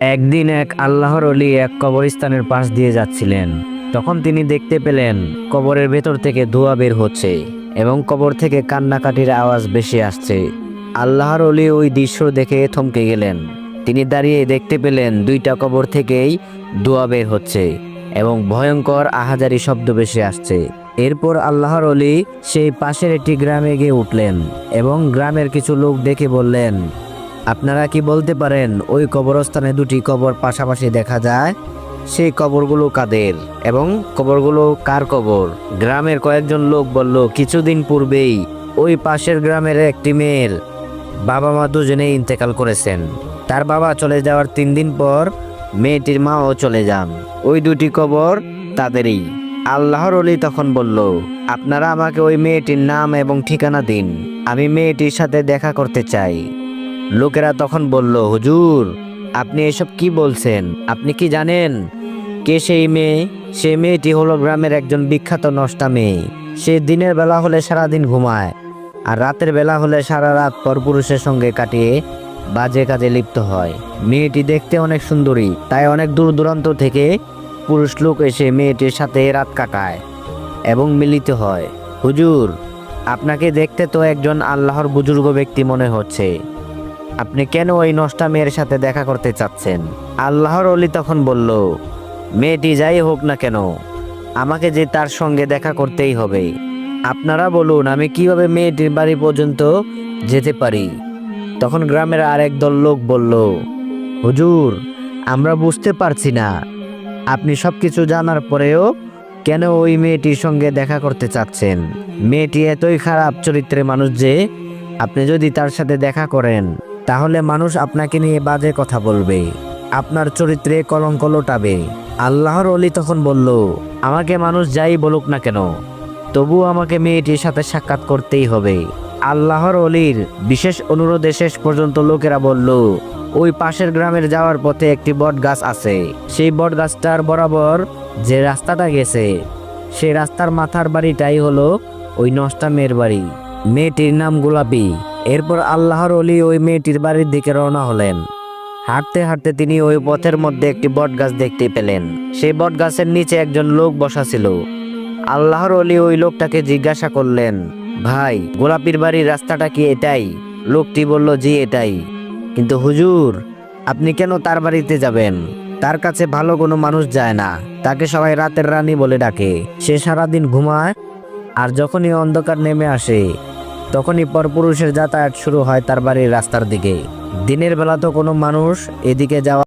একদিন এক আল্লাহর ওলি এক কবরস্থানের পাশ দিয়ে যাচ্ছিলেন। তখন তিনি দেখতে পেলেন কবরের ভেতর থেকে ধোঁয়া বের হচ্ছে এবং কবর থেকে কান্নাকাটির আওয়াজ বেশি আসছে। আল্লাহর ওলি ওই দৃশ্য দেখে থমকে গেলেন। তিনি দাঁড়িয়ে দেখতে পেলেন দুইটা কবর থেকেই ধোঁয়া বের হচ্ছে এবং ভয়ঙ্কর আহাজারি শব্দ বেশি আসছে। এরপর আল্লাহর ওলি সেই পাশের একটি গ্রামে গিয়ে উঠলেন এবং গ্রামের কিছু লোক দেখে বললেন, আপনারা কি বলতে পারেন ওই কবরস্থানে দুটি কবর পাশাপাশি দেখা যায়? সেই কবরগুলো কাদের এবং কবরগুলো কার কবর? গ্রামের কয়েকজন লোক বলল, কিছুদিন পূর্বেই ওই পাশের গ্রামের একটি মেয়ের বাবা মা দুজনেই ইন্তেকাল করেছেন। তার বাবা চলে যাওয়ার 3 দিন পর মেয়েটির মাও চলে যান। ওই দুটি কবর তাদেরই। আল্লাহর ওলি তখন বলল, আপনারা আমাকে ওই মেয়েটির নাম এবং ঠিকানা দিন, আমি মেয়েটির সাথে দেখা করতে চাই। লোকেরা তখন বলল, হুজুর, আপনি এসব কি বলছেন? আপনি কি জানেন কে সেই মেয়ে? সেই মেয়েটি হলো গ্রামের একজন বিখ্যাত নষ্টা মেয়ে। সে দিনের বেলা হলে সারাদিন ঘুমায় আর রাতের বেলা হলে সারা রাত পরপুরুষের সঙ্গে কাটিয়ে বাজে কাজে লিপ্ত হয়। মেয়েটি দেখতে অনেক সুন্দরী, তাই অনেক দূর দূরান্ত থেকে পুরুষ লোক এসে মেয়েটির সাথে রাত কাটায় এবং মিলিত হয়। হুজুর, আপনাকে দেখতে তো একজন আল্লাহর বুজুর্গ ব্যক্তি মনে হচ্ছে, আপনি কেন ওই নষ্টা মেয়ের সাথে দেখা করতে চাচ্ছেন? আল্লাহর ওলি তখন বলল, মেয়েটি যাই হোক না কেন, আমাকে যে তার সঙ্গে দেখা করতেই হবে। আপনারা বলুন, আমি কিভাবে মেয়েটির বাড়ি পর্যন্ত যেতে পারি? তখন গ্রামের আরেক দল লোক বলল, হুজুর, আমরা বুঝতে পারছি না, আপনি সবকিছু জানার পরেও কেন ওই মেয়েটির সঙ্গে দেখা করতে চাচ্ছেন? মেয়েটি এতই খারাপ চরিত্রের মানুষ যে আপনি যদি তার সাথে দেখা করেন তাহলে মানুষ আপনাকে নিয়ে বাজে কথা বলবে, আপনার চরিত্রে কলঙ্ক লোটাবে। আল্লাহর ওলি তখন বলল, আমাকে মানুষ যাই বলুক না কেন, তবু আমাকে মেয়েটির সাথে সাক্ষাৎ করতেই হবে। আল্লাহর ওলির বিশেষ অনুরোধে শেষ পর্যন্ত লোকেরা বলল, ওই পাশের গ্রামের যাওয়ার পথে একটি বট গাছ আছে। সেই বট গাছটার বরাবর যে রাস্তাটা গেছে, সেই রাস্তার মাথার বাড়িটাই হলো ওই নষ্টা মেয়ের বাড়ি। মেয়েটির নাম গোলাপী। এরপর আল্লাহর ওলি ওই মেয়েটির বাড়ির দিকে রওনা হলেন। হাঁটতে হাঁটতে তিনি ওই পথের মধ্যে একটি বট গাছ দেখতে পেলেন। সেই বট গাছের নিচে একজন লোক বসা ছিল। আল্লাহর ওলি ওই লোকটাকে জিজ্ঞাসা করলেন, ভাই, গোলাপীর বাড়ির রাস্তাটা কি এটাই? লোকটি বলল, জি এটাই। কিন্তু হুজুর, আপনি কেন তার বাড়িতে যাবেন? তার কাছে ভালো কোনো মানুষ যায় না, তাকে সবাই রাতের রানী বলে ডাকে। সে সারাদিন ঘুমায় আর যখনই অন্ধকার নেমে আসে তখনই পরপুরুষের যাতায়াত শুরু হয় তার বাড়ির রাস্তার দিকে। দিনের বেলা তো কোনো মানুষ এদিকে যাওয়া